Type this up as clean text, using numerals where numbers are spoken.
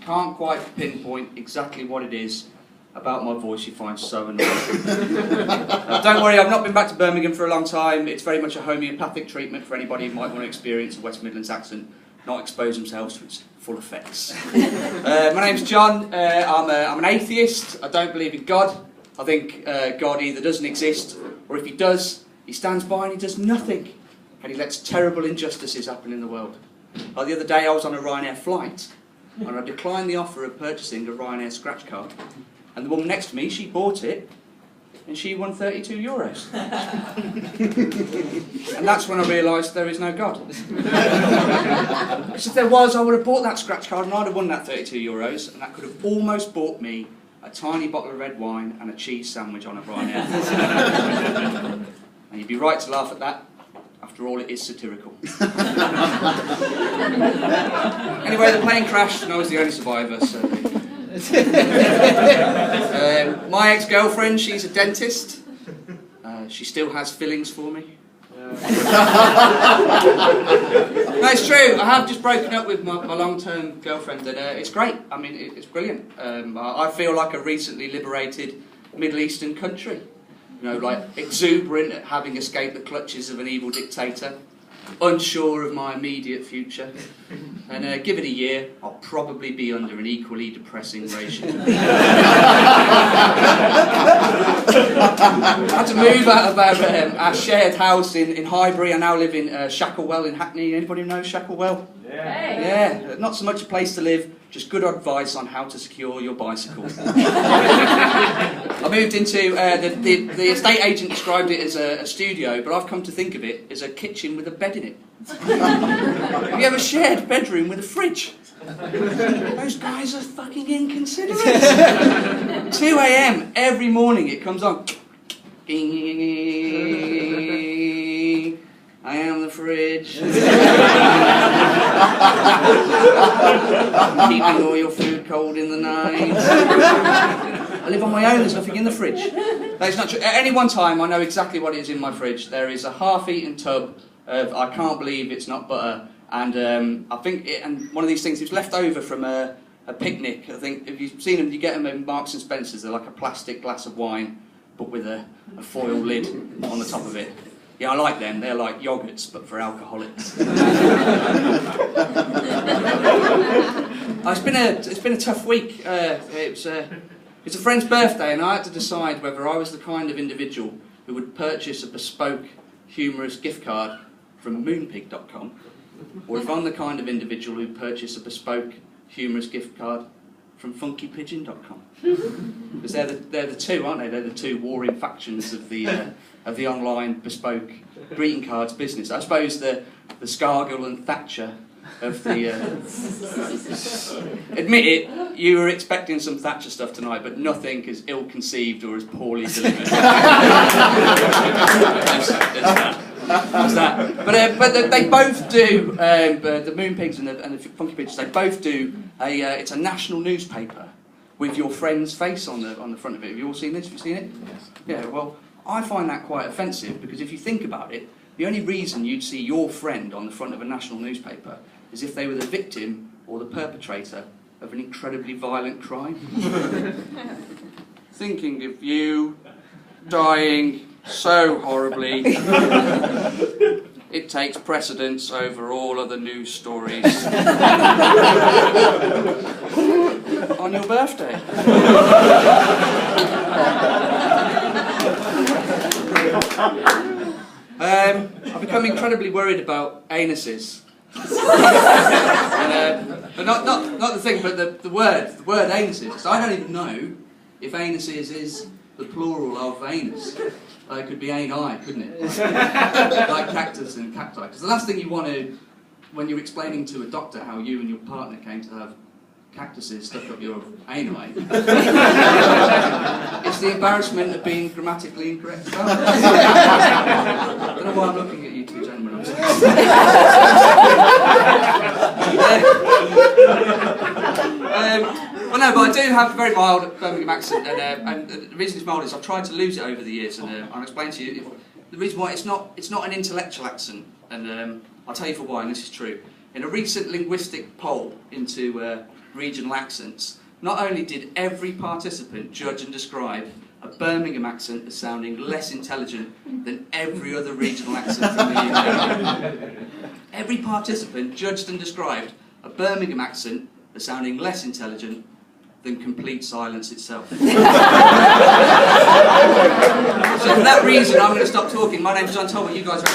can't quite pinpoint exactly what it is about my voice you find so annoying. Don't worry, I've not been back to Birmingham for a long time. It's very much a homeopathic treatment for anybody who might want to experience a West Midlands accent, not expose themselves to its full effects. My name's John. I'm an atheist. I don't believe in God. I think God either doesn't exist, or if he does, he stands by and he does nothing. And he lets terrible injustices happen in the world. Like the other day I was on a Ryanair flight, and I declined the offer of purchasing a Ryanair scratch card. And the woman next to me, she bought it, and she won €32. And that's when I realised there is no God. Because if there was, I would have bought that scratch card and I'd have won that €32, and that could have almost bought me a tiny bottle of red wine and a cheese sandwich on a Ryanair. And you'd be right to laugh at that. After all, it is satirical. Anyway, the plane crashed and I was the only survivor, so... my ex-girlfriend, she's a dentist. She still has fillings for me. No, it's true. I have just broken up with my long-term girlfriend, and it's great. I mean, it's brilliant. I feel like a recently liberated Middle Eastern country. You know, like exuberant at having escaped the clutches of an evil dictator, unsure of my immediate future, and give it a year, I'll probably be under an equally depressing regime. I had to move out of our shared house in Highbury. I now live in Shacklewell in Hackney. Anybody know Shacklewell? Yeah. Yeah, not so much a place to live, just good advice on how to secure your bicycle. I moved into, the estate agent described it as a studio, but I've come to think of it as a kitchen with a bed in it. Have you ever shared a bedroom with a fridge? Those guys are fucking inconsiderate. 2 AM every morning it comes on. I am the fridge. Keeping all your food cold in the night. I live on my own, there's nothing in the fridge. That is not true. At any one time, I know exactly what is in my fridge. There is a half-eaten tub of, I can't believe it's not butter, and I think and one of these things, it's left over from a picnic. I think, if you've seen them, you get them in Marks and Spencer's, they're like a plastic glass of wine, but with a foil lid on the top of it. Yeah, I like them. They're like yogurts, but for alcoholics. It's been a tough week. It's a friend's birthday, and I had to decide whether I was the kind of individual who would purchase a bespoke, humorous gift card from moonpig.com, or if I'm the kind of individual who would purchase a bespoke, humorous gift card from funkypigeon.com. Because they're the two, aren't they? They're the two warring factions of the online bespoke greeting cards business. I suppose the Scargill and Thatcher of the... Admit it, you were expecting some Thatcher stuff tonight, but nothing as ill-conceived or as poorly delivered. There's that. But they both do, the Moonpigs and the Funky Pigeons, they both do it's a national newspaper with your friend's face on the front of it. Have you all seen this? Have you seen it? Yes. Yeah, well, I find that quite offensive, because if you think about it, the only reason you'd see your friend on the front of a national newspaper is if they were the victim or the perpetrator of an incredibly violent crime. Thinking of you dying so horribly, it takes precedence over all other news stories. On your birthday. I've become incredibly worried about anuses. But not the thing, but the word anuses. So I don't even know if anuses is the plural of anus. It could be ani, couldn't it? Like cactus and cacti. Because the last thing you want to, when you're explaining to a doctor how you and your partner came to have cactuses stuck up your ani, it's the embarrassment of being grammatically incorrect. I don't know why I'm looking at you two gentlemen. Well, no, but I do have a very mild Birmingham accent, and the reason it's mild is I've tried to lose it over the years, and I'll explain to you the reason why. It's not an intellectual accent, and I'll tell you for why, and this is true. In a recent linguistic poll into regional accents, not only did every participant judge and describe a Birmingham accent as sounding less intelligent than every other regional accent from the UK. Every participant judged and described a Birmingham accent as sounding less intelligent than complete silence itself. So for that reason, I'm going to stop talking. My name's John Talbot. You guys are...